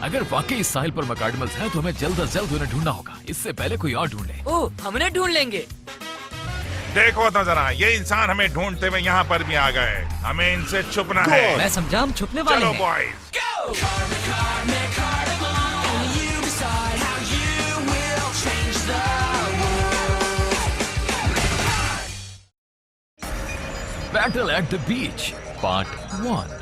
अगर वाकई इस साहिल पर मैकडामल्स हैं तो हमें जल्द अज जल्द उन्हें ढूंढना होगा, इससे पहले कोई और ढूंढ ले। ओह, हम उन्हें ढूंढ लेंगे। देखो तो जरा, ये इंसान हमें ढूंढते हुए यहाँ पर भी आ गए। हमें इनसे छुपना है। मैं समझा, हम छुपने वाले चलो हैं। Boys. Battle at the beach part 1।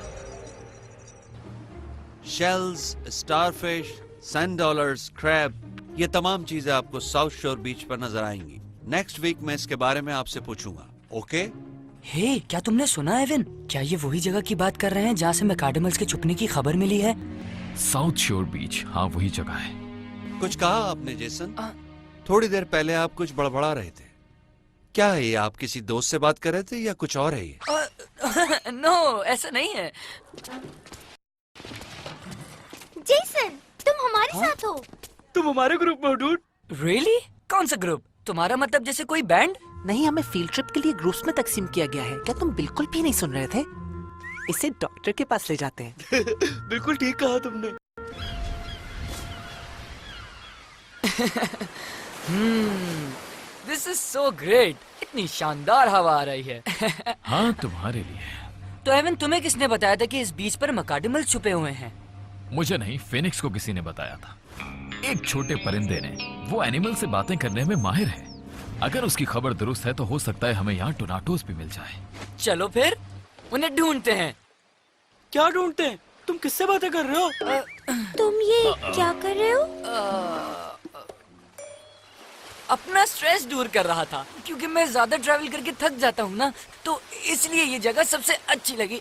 Shells, starfish, sand dollars, crab, ये तमाम चीजें आपको साउथ शोर बीच पर नजर आएंगी। नेक्स्ट वीक मैं इसके बारे में आपसे पूछूंगा, ओके? हे, क्या तुमने सुना एविन? क्या ये वही जगह की बात कर रहे हैं जहाँ से मैकडामल्स के छुपने की खबर मिली है? साउथ शोर बीच, हाँ वही जगह है। कुछ कहा आपने जेसन? थोड़ी देर पहले आप कुछ बड़बड़ा रहे थे। क्या है ये? आप किसी दोस्त से बात कर रहे थे या कुछ और है ये? नो, ऐसा नहीं है। जेसन, तुम हमारे साथ हो। तुम हमारे ग्रुप में हो, डूड। रियली? कौन सा ग्रुप? तुम्हारा मतलब जैसे कोई बैंड? नहीं, हमें फील्ड ट्रिप के लिए ग्रुप्स में तकसीम किया गया है। क्या तुम बिल्कुल भी नहीं सुन रहे थे? इसे डॉक्टर के पास ले जाते हैं। बिल्कुल ठीक कहा तुमने। This is so great. इतनी शानदार हवा आ रही है। हाँ, तुम्हारे लिए। तो एवन, तुम्हें किसने बताया था कि इस बीच पर मैकडामल्स छुपे हुए हैं? मुझे नहीं, फिनिक्स को किसी ने बताया था। एक छोटे परिंदे ने। वो एनिमल से बातें करने में माहिर है। अगर उसकी खबर दुरुस्त है तो हो सकता है हमें यहाँ टोनाटोस भी मिल जाए। चलो फिर उन्हें ढूंढते हैं। क्या ढूंढते हैं? तुम किससे बातें कर रहे हो? तुम ये क्या कर रहे हो? अपना स्ट्रेस दूर कर रहा था, क्योंकि मैं ज्यादा ट्रैवल करके थक जाता हूँ ना, तो इसलिए ये जगह सबसे अच्छी लगी।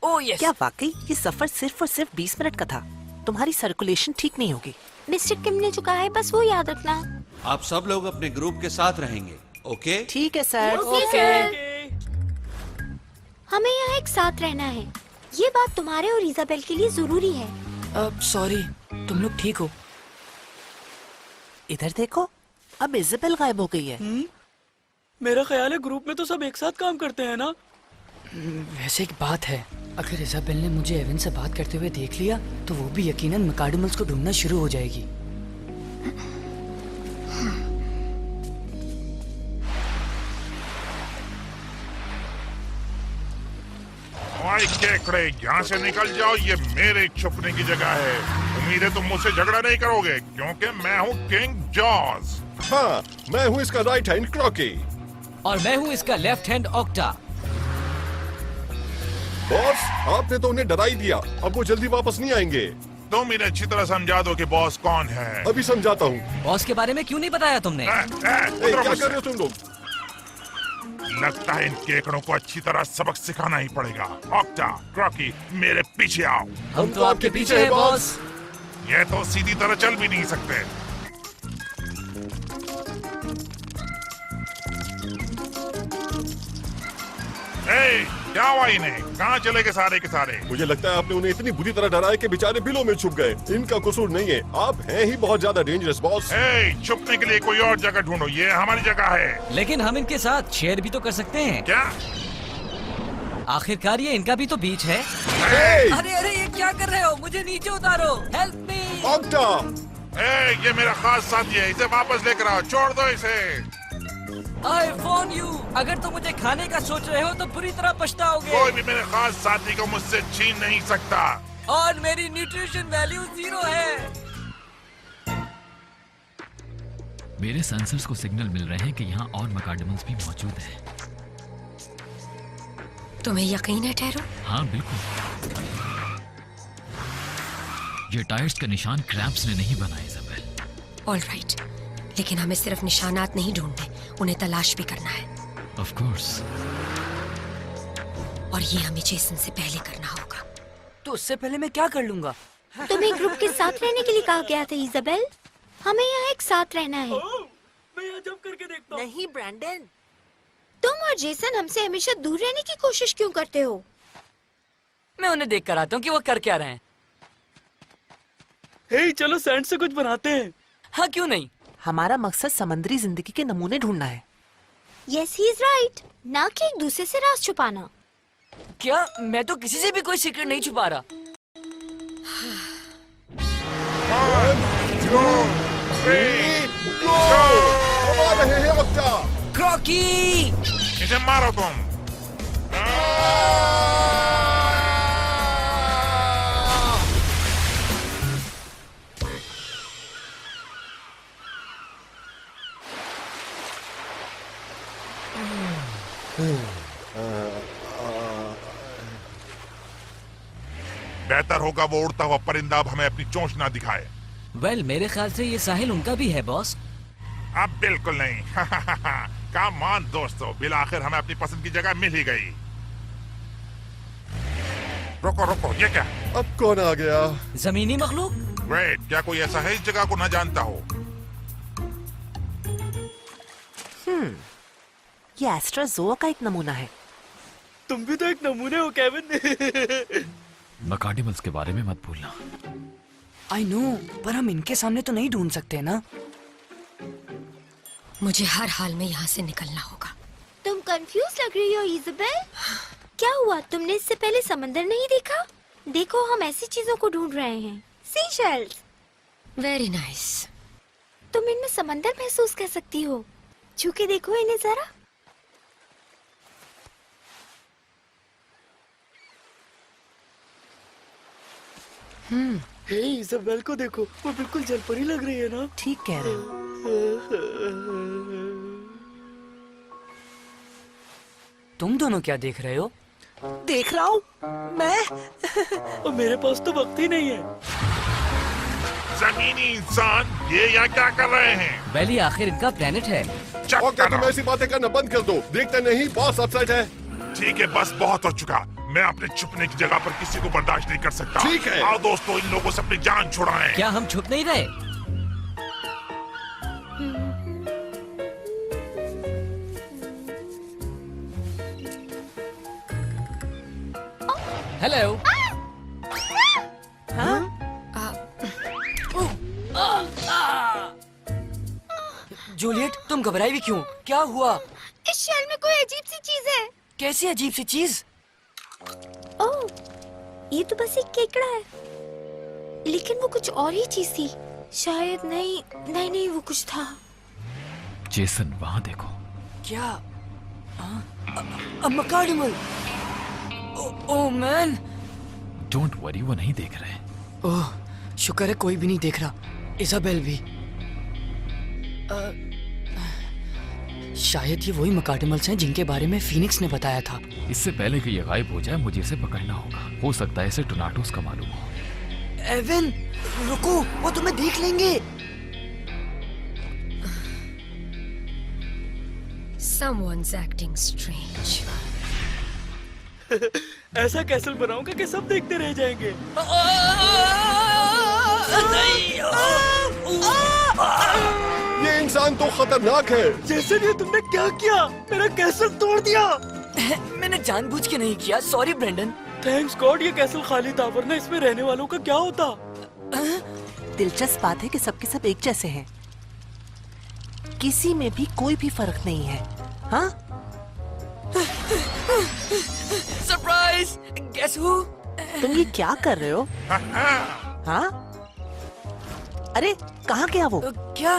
Oh yes. क्या वाकई ये सफर सिर्फ और सिर्फ 20 मिनट का था? तुम्हारी सर्कुलेशन ठीक नहीं होगी। मिस्टर किम ने जो कहा है बस वो याद रखना। आप सब लोग अपने ग्रुप के साथ रहेंगे, ओके? ठीक है सर। ओके। हमें यहाँ एक साथ रहना है। ये बात तुम्हारे और इजाबेल के लिए जरूरी है। सॉरी, तुम लोग ठीक हो? इधर देखो, अब इजाबेल गायब हो गई है। मेरा ख्याल है ग्रुप में तो सब एक साथ काम करते हैं ना। वैसे एक बात है, अगर इजाबेल ने मुझे एवन से बात करते हुए देख लिया तो वो भी यकीनन मैकडामल्स को ढूंढना शुरू हो जाएगी। ओए केकड़े, यहाँ से निकल जाओ। ये मेरे छुपने की जगह है। उम्मीद है तुम मुझसे झगड़ा नहीं करोगे, क्योंकि मैं हूँ किंग जॉर्ज। हाँ, मैं हूँ इसका राइट हैंड क्रॉकी। और मैं हूँ इसका लेफ्ट हैंड ऑक्टा। बॉस, आपने तो उन्हें डरा ही दिया। अब वो जल्दी वापस नहीं आएंगे। तुम इन्हें अच्छी तरह समझा दो कि बॉस कौन है। अभी समझाता हूँ। बॉस के बारे में क्यों नहीं बताया तुमने? उतरो क्या मुझसे। कर रहे हो तुम लोग? लगता है इन केकड़ों को अच्छी तरह सबक सिखाना ही पड़ेगा। ऑक्टा, क्रॉकी, मेरे पीछे आओ। हम तो आपके पीछे हैं बॉस। ये तो सीधी तरह चल भी नहीं सकते। क्या हुआ इन्हें? कहाँ चले गए सारे के सारे? मुझे लगता है आपने उन्हें इतनी बुरी तरह डराया कि बेचारे बिलों में छुप गए। इनका कसूर नहीं है, आप हैं ही बहुत ज्यादा डेंजरस बॉस। छुपने के लिए कोई और जगह ढूंढो, ये हमारी जगह है। लेकिन हम इनके साथ शेयर भी तो कर सकते हैं। क्या? आखिरकार ये इनका भी तो बीच है। अरे अरे, ये क्या कर रहे हो? मुझे नीचे उतारो। Help me. ऑक्टा! ये मेरा खास साथी है, इसे वापस लेकर आओ। छोड़ दो इसे। I found you। अगर तुम मुझे खाने का सोच रहे हो तो बुरी तरह पछताओगे। कोई भी मेरे खास साथी को मुझसे छीन नहीं सकता। और मेरी न्यूट्रिशन वैल्यू 0 है। मेरे सेंसर्स को सिग्नल मिल रहे हैं कि यहाँ और मैकडामल्स भी मौजूद हैं। तुम्हें यकीन है ठहरो? हाँ बिल्कुल। ये टायर्स का निशान क्रैब्स ने नहीं बनाए इजाबेल। ऑलराइट, लेकिन हमें सिर्फ निशानात नहीं ढूंढने, उन्हें तलाश भी करना है। Of course. और ये हमें जेसन से पहले करना होगा। तो उससे पहले मैं क्या कर लूंगा? तुम्हें ग्रुप के साथ रहने के लिए कहा गया था इजाबेल। हमें यहाँ एक साथ रहना है। मैं यहाँ जंप करके देखता हूँ। नहीं ब्रैंडन, तुम और जेसन हमसे हमेशा दूर रहने की कोशिश क्यों करते हो? मैं उन्हें देख कर आता हूँ कि वो कर क्या रहे हैं। हे, चलो सैंड से कुछ बनाते हैं। हाँ, क्यों नहीं। हमारा मकसद समंदरी जिंदगी के नमूने ढूंढना है। Yes, he is right. ना कि एक दूसरे से राज छुपाना। क्या? मैं तो किसी से भी कोई सीक्रेट नहीं छुपा रहा। रॉकी। इसे मारो तुम। बेहतर होगा वो उड़ता हुआ परिंदा अब हमें अपनी चोंच ना दिखाए। वेल मेरे ख्याल से ये साहिल उनका भी है बॉस। अब बिल्कुल नहीं। काम मान दोस्तों, बिल आखिर हमें अपनी पसंद की जगह मिल ही गई। रुको रुको, ये क्या? अब कौन आ गया? जमीनी मखलूक। वेट, क्या कोई ऐसा है इस जगह को ना जानता हो? ये एस्ट्राजोआ का एक नमूना है। तुम भी तो एक नमूने हो केविन। मकाडिमल्स के बारे में मत भूलना। आई नो, पर हम इनके सामने तो नहीं ढूंढ सकते ना। मुझे हर हाल में यहाँ से निकलना होगा। तुम कंफ्यूज लग रही हो इज़ाबेल। क्या हुआ, तुमने इससे पहले समंदर नहीं देखा? देखो, हम ऐसी चीजों को ढूंढ रहे हैं। सीशेल्स। Very nice. तुम इनमें समंदर महसूस कर सकती हो। छू के देखो इन्हें जरा। हे इज़ाबेल को देखो, वो बिल्कुल जलपरी लग रही है ना। ठीक कह रहे हो। तुम दोनों क्या देख रहे हो? देख रहा हूँ मैं। और मेरे पास तो वक्त ही नहीं है। जमीनी इंसान, ये यहाँ क्या कर रहे हैं? वैली आखिर इनका प्लेनेट है। चेक और क्या करो। तुम ऐसी बातें करना बंद कर दो? देखते नहीं बॉस अपसेट है। ठीक है, बस बहुत हो चुका। मैं अपने छुपने की जगह पर किसी को बर्दाश्त नहीं कर सकता। ठीक है। आओ दोस्तों, इन लोगों से अपनी जान छुड़ाएं। क्या हम छुप नहीं रहे? हेलो। जूलियट, तुम घबराई भी क्यों? क्या हुआ? इस शेल में कोई अजीब सी चीज है। कैसी अजीब सी चीज? ओह, ये तो बस एक केकड़ा है, लेकिन वो कुछ और ही चीज थी। शायद नहीं नहीं नहीं, वो कुछ था। जेसन, वहां देखो। क्या? मकाडिमल। Oh man. डोंट वरी, वो नहीं देख रहे। ओह, शुक्र है कोई भी नहीं देख रहा। इज़ाबेल भी। शायद ये वही मकाडिमल्स हैं जिनके बारे में फीनिक्स ने बताया था। इससे पहले कि ये गायब हो जाए, मुझे इसे पकड़ना होगा। हो सकता है इसे टोनाटोस का मालूम हो। एवन, रुको, वो तुम्हें देख लेंगे। Someone's acting strange. ऐसा कैसल बनाऊंगा कि सब देखते रह जाएंगे। ये इंसान तो खतरनाक है। जैसे ये तुमने क्या किया? मेरा कैसल तोड़ दिया। मैंने जानबूझ के नहीं किया। Sorry Brendan. थैंक्स गॉड ये कैसल खाली था, वरना इसमें रहने वालों का क्या होता। दिलचस्प बात है कि सबके सब एक जैसे हैं। किसी में भी कोई भी फर्क नहीं है। हाँ? सरप्राइज! Guess who? तुम ये क्या कर रहे हो? हाँ? अरे कहाँ गया वो? क्या?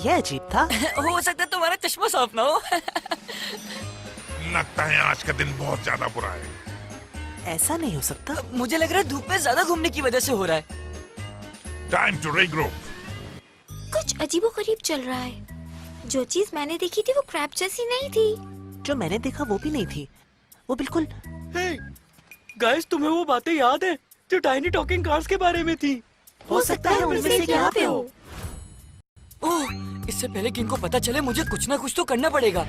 ये अजीब था। हो सकता है तुम्हारा चश्मा साफ ना हो। लगता है आज का दिन बहुत ज्यादा बुरा है। ऐसा नहीं हो सकता। मुझे लग रहा है धूप में ज्यादा घूमने की वजह से हो रहा है। Time to regroup. कुछ अजीबोगरीब चल रहा है। जो चीज मैंने देखी थी वो क्रैब जैसी नहीं थी। जो मैंने देखा वो भी नहीं थी। वो बिल्कुल। हे गाइस, तुम्हें वो बातें याद है जो टाइनी टॉकिंग कार्स के बारे में थी? हो सकता है उनमें से यहाँ पे हो। ओह, इससे पहले कि इनको पता चले मुझे कुछ ना कुछ तो करना पड़ेगा।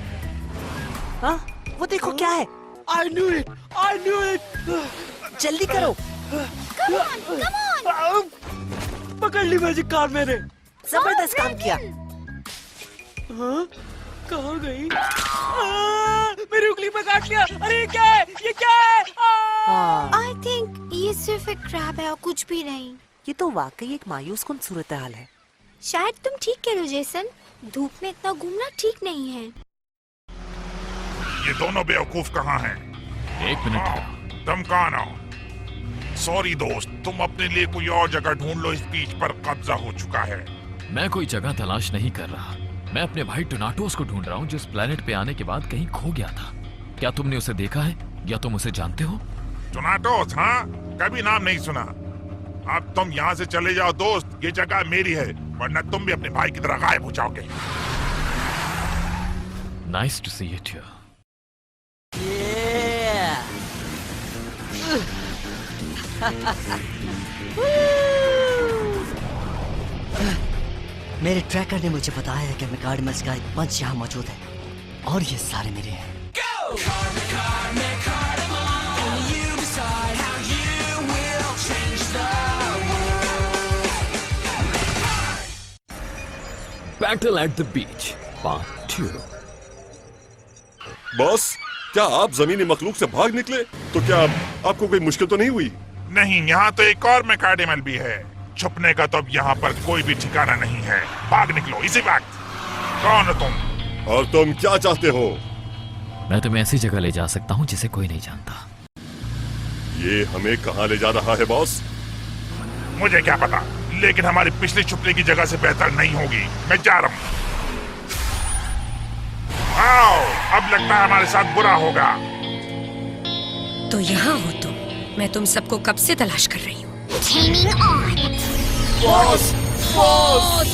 हाँ? वो देखो क्या है। I knew it! I knew it! जल्दी करो। पकड़ ली मैजिक कार मैंने। जबरदस्त काम किया। हाँ? कहाँ गई? मेरी उंगली पे काट लिया। अरे ये क्या है? ये क्या है? आई थिंक ये सिर्फ एक क्रैब है और कुछ भी नहीं। ये तो वाकई एक मायूस कुन सूरत हाल है। शायद तुम ठीक कह रहे हो जेसन, धूप में इतना घूमना ठीक नहीं है। ये दोनों बेवकूफ कहाँ हैं? एक मिनट ठहरो। तुम कहाँ आओ? सॉरी दोस्त, तुम अपने लिए कोई और जगह ढूंढ लो। इस बीच पर कब्जा हो चुका है। मैं कोई जगह तलाश नहीं कर रहा। मैं अपने भाई टोनाटोस को ढूंढ रहा हूँ, जिस प्लेनेट पे आने के बाद कहीं खो गया था। क्या तुमने उसे देखा है या तुम उसे जानते हो? टोनाटोस? हाँ, कभी नाम नहीं सुना। अब तुम यहाँ से चले जाओ दोस्त, ये जगह मेरी है, वरना तुम भी अपने भाई की तरह गायब हो जाओगे। Nice to see it here. मेरे ट्रैकर ने मुझे बताया है कि मेकाडमस का एक पंच यहाँ मौजूद है और ये सारे मेरे हैं। Battle at the beach part 2। Boss, क्या आप जमीनी मखलूक से भाग निकले? तो क्या आपको कोई मुश्किल तो नहीं हुई? नहीं, यहाँ तो एक और मैकाडेमल भी है। छुपने का तो अब यहाँ पर कोई भी ठिकाना नहीं है। भाग निकलो इसी वक्त। कौन हो तुम? और तुम क्या चाहते हो? मैं तुम्हें ऐसी जगह ले जा सकता हूँ जिसे कोई नहीं जानता। ये हमें कहाँ ले जा रहा है बॉस? मुझे क्या पता, लेकिन हमारी पिछली छुपने की जगह से बेहतर नहीं होगी। मैं जा रहा हूँ। आओ, अब लगता है हमारे साथ बुरा होगा। तो यहाँ हो तुम। मैं तुम सबको कब से तलाश कर रही हूँ। बॉस! बॉस!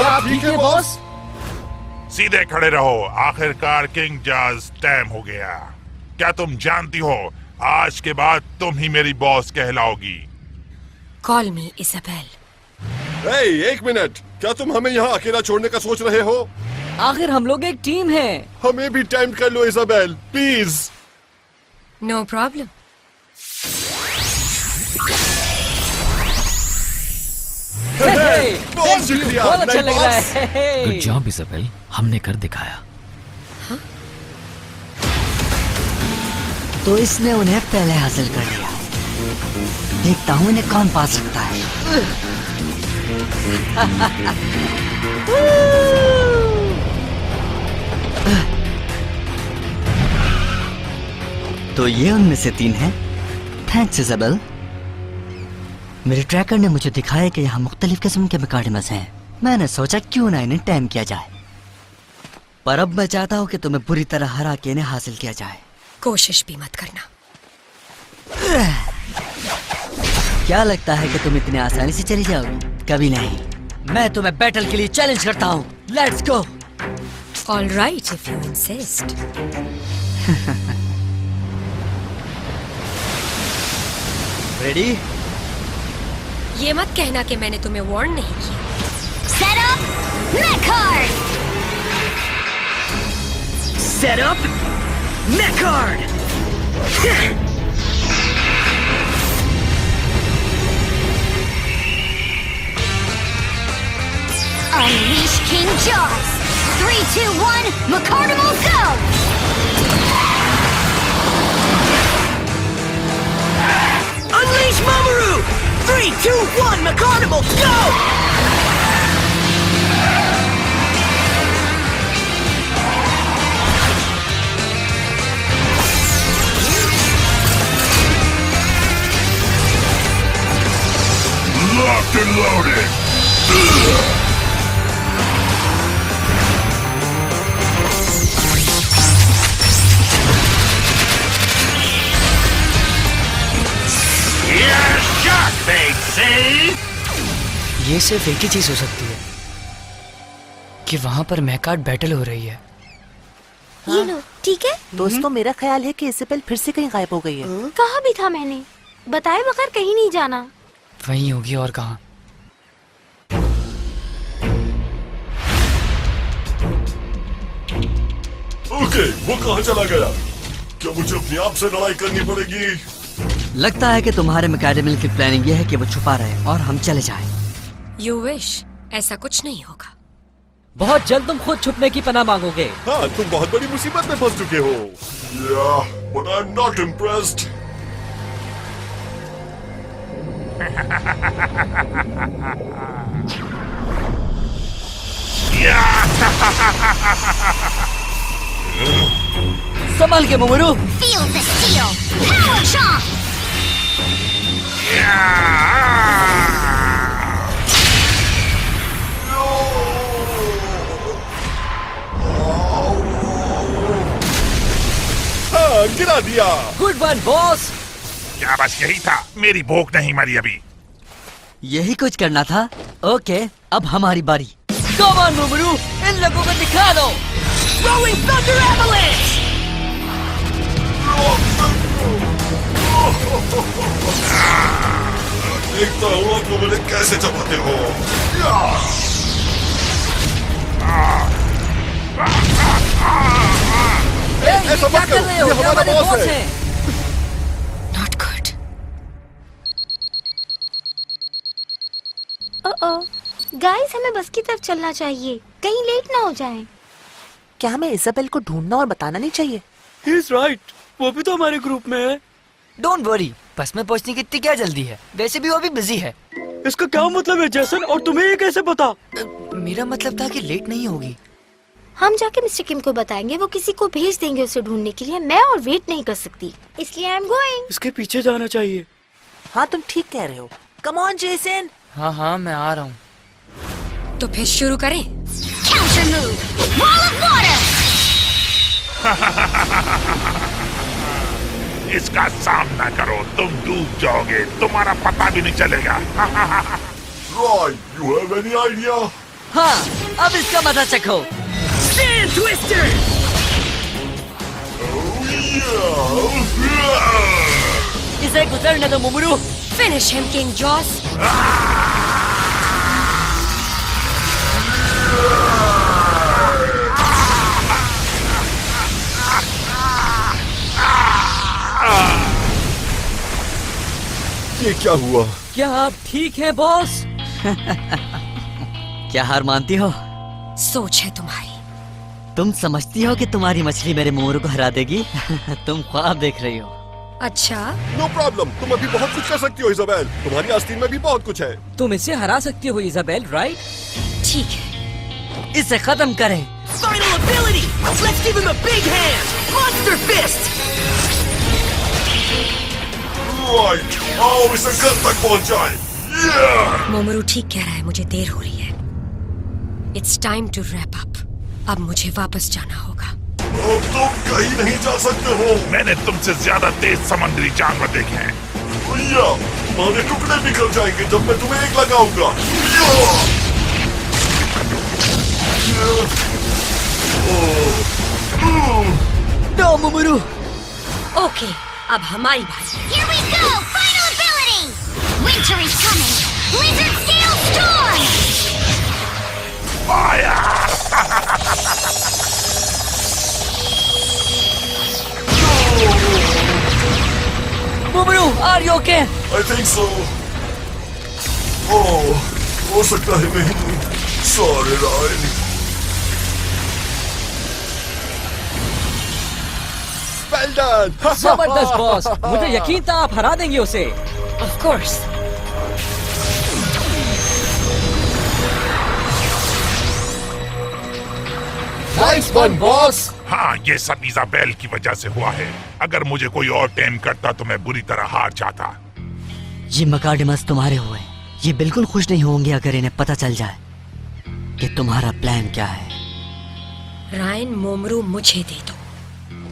आप ठीक है बॉस? सीधे खड़े रहो, आखिरकार किंग जाज टाइम हो गया। क्या तुम जानती हो, आज के बाद तुम ही मेरी बॉस कहलाओगी। Call me Isabel. एक मिनट, क्या तुम हमें यहाँ अकेला छोड़ने का सोच रहे हो? आखिर हम लोग एक टीम हैं। हमें भी टाइम कर लो इजाबेल, प्लीज। No problem. बहुत शुक्रिया, बहुत अच्छा नहीं लग रहा बॉस। है। गुड जॉब इजाबेल, हमने कर दिखाया। तो इसने उन्हें पहले हासिल कर लिया। देखता हूँ इन्हें कौन पा सकता है। तो ये उनमें से 3 हैं। Thanks Isabel. मेरे ट्रैकर ने मुझे दिखाया कि यहाँ मुख्तलिफ किस्म के मेकाडमस हैं। मैंने सोचा क्यों ना इन्हें टैम किया जाए, पर अब मैं चाहता हूँ कि तुम्हें बुरी तरह हरा के इन्हें हासिल किया जाए। कोशिश भी मत करना। क्या लगता है कि तुम इतने आसानी से चली जाओगी? कभी नहीं। मैं तुम्हें बैटल के लिए चैलेंज करता हूँ। Let's go. All right if you insist. Ready? ये मत कहना कि मैंने तुम्हें वार्न नहीं किया। Set up Mechard! Set up Mechard! Unleash King Jaws! 3, 2, 1, Mecardimal go! Unleash Mamoru! 3, 2, 1, Mecardimal go! Locked and loaded. ये सिर्फ एक ही चीज हो सकती है कि वहाँ पर मैकार्ड बैटल हो रही है। ये लो, ठीक है? दोस्तों, मेरा ख्याल है कि इज़ाबेल फिर से कहीं गायब हो गई है। कहा भी था मैंने, बताए बगैर कहीं नहीं जाना। वहीं होगी और कहाँ। ओके, वो कहाँ चला गया? क्या मुझे अपने आप से लड़ाई करनी पड़ेगी? लगता है कि तुम्हारे मैकाडेमिल की प्लानिंग ये है कि वो छुपा रहे और हम चले जाएं। यू विश ऐसा कुछ नहीं होगा। बहुत जल्द तुम खुद छुपने की पनाह मांगोगे। हाँ, तुम बहुत बड़ी मुसीबत में फंस चुके हो। Yeah, but I'm not impressed. संभाल के मोमरू। Feel the steel. Power chop. हाँ, गिरा दिया। Good one boss. क्या बस यही था? मेरी भूख नहीं मरी अभी। यही कुछ करना था। ओके, अब हमारी बारी। कम ऑन मोमरू, इन लोगों को दिखा दो। Throwing thunder avalanche. देखता हूँ तुम मुझे कैसे चबाते हो। ऐसा मत करो, ये हमारा बॉस है। Not good. गाइस, हमें बस की तरफ चलना चाहिए, कहीं लेट ना हो जाए। क्या हमें इजाबेल को ढूंढना और बताना नहीं चाहिए? ही इज राइट, वो भी तो हमारे ग्रुप में है। डोंट वरी, बस में पहुंचने की इतनी क्या जल्दी है? वैसे भी वो अभी बिजी है। इसका क्या मतलब है जैसन, और तुम्हें ये कैसे पता? मेरा मतलब था कि लेट नहीं होगी। हम जाके मिस्टर किम को बताएंगे, वो किसी को भेज देंगे उसे ढूंढने के लिए। मैं और वेट नहीं कर सकती, इसलिए आई एम गोइंग। इसके पीछे जाना चाहिए। हाँ, तुम ठीक कह रहे हो। Come on Jason. हाँ मैं आ रहा हूँ। तो फिर शुरू करें। Counter move. Wall of water. इसका सामना करो, तुम डूब जाओगे, तुम्हारा पता भी नहीं चलेगा। Right, you have any idea? हाँ, अब इसका मजा चखो। Sand Twister. इसे गुजरने दो मोमरू। Finish him king Joss. ये क्या हुआ? क्या आप ठीक हैं बॉस? क्या हार मानती हो? सोच है तुम्हारी। तुम समझती हो कि तुम्हारी मछली मेरे मोरू को हरा देगी? तुम ख्वाब देख रही हो। अच्छा, नो प्रॉब्लम, तुम अभी बहुत कुछ कर सकती हो इजाबेल। तुम्हारी आस्तीन में भी बहुत कुछ है। तुम इसे हरा सकती हो इजाबेल, राइट? ठीक है। इसे खत्म करें। Final ability. Let's give him a big hand. Monster fist. Right, आओ इसे घर तक पहुंचाएं। Yeah! मोमरू ठीक कह रहा है, मुझे देर हो रही है। It's time to wrap up. अब मुझे वापस जाना होगा। अब तुम कहीं नहीं जा सकते हो। मैंने तुमसे ज्यादा तेज समुद्री जानवर देखे हैं। भैया, तुम्हारे टुकड़े बिखर जाएंगे जब मैं तुम्हें एक लगाऊंगा। नो मोमरू। ओके, अब हमारी बारी। Here we go. Final ability. Winter is coming. Blizzard scale storm. मोमरू, are you okay? I think so. Oh, हो सकता है नहीं। Sorry, Ryan. Well done. जबरदस्त बॉस, मुझे यकीन था आप हरा देंगे उसे। Of course. Nice one, boss. हाँ, ये सब इजाबेल की वजह से हुआ है। अगर मुझे कोई और टेम करता तो मैं बुरी तरह हार जाता। ये मकाडेमस तुम्हारे हुए। ये बिल्कुल खुश नहीं होंगे अगर इन्हें पता चल जाए कि तुम्हारा प्लान क्या है। रायन, मोमरू मुझे दे दो।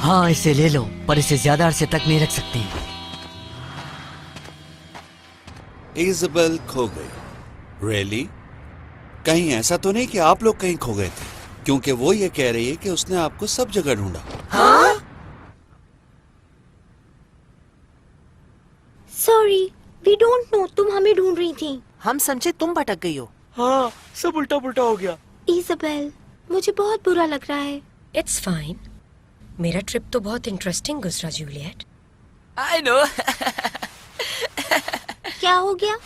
हाँ, इसे ले लो, पर इसे ज्यादा अरसे तक नहीं रख सकते। इजाबेल खो गई। रियली? कहीं ऐसा तो नहीं कि आप लोग कहीं खो गए थे? क्योंकि वो ये कह रही है कि उसने आपको सब जगह ढूंढा। हाँ? सॉरी, वी डोंट नो, तुम हमें ढूंढ रही थी। हम समझे तुम भटक गई हो। हाँ, सब उल्टा पुल्टा हो गया। इजाबेल, मुझे बहुत बुरा लग रहा है। It's fine. मेरा ट्रिप तो बहुत इंटरेस्टिंग गुजरा जूलियट। I know. क्या हो गया?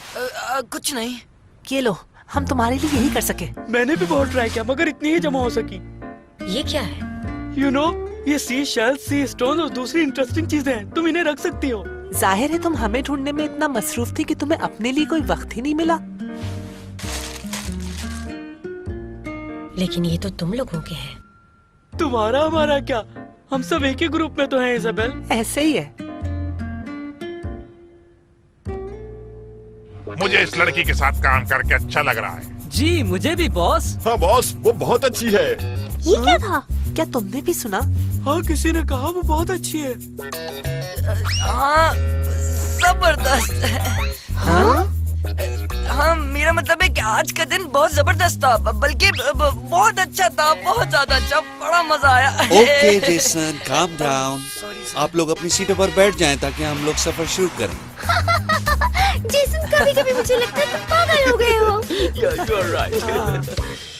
कुछ नहीं। ये लो, हम तुम्हारे लिए यही कर सके। मैंने भी बहुत ट्राई किया, मगर इतनी ही जमा हो सकी। ये क्या है? You know, ये सी शेल, सी स्टोन और दूसरी इंटरेस्टिंग चीजें हैं। तुम इन्हें रख सकती हो। जाहिर है तुम हमें ढूंढने में इतना मसरूफ थी कि तुम्हें अपने लिए कोई वक्त ही नहीं मिला। लेकिन ये तो तुम लोगों के हैं। तुम्हारा हमारा क्या, हम सब एक ही ग्रुप में तो हैं इजाबेल। ऐसे ही है। मुझे इस लड़की के साथ काम करके अच्छा लग रहा है। जी मुझे भी बॉस। हाँ बॉस, वो बहुत अच्छी है। ये क्या था? क्या तुमने भी सुना? हाँ किसी ने कहा वो बहुत अच्छी है। हाँ जबरदस्त है। हाँ मेरा मतलब है कि आज का दिन बहुत जबरदस्त था, बल्कि बहुत अच्छा था, बहुत ज्यादा अच्छा, बड़ा मजा आया। Okay Jason, calm down. आप लोग अपनी सीटों पर बैठ जाएं ताकि हम लोग सफर शुरू करें। जेसन, कभी-कभी मुझे लगता है तुम पागल हो गए हो। Yeah, you're right.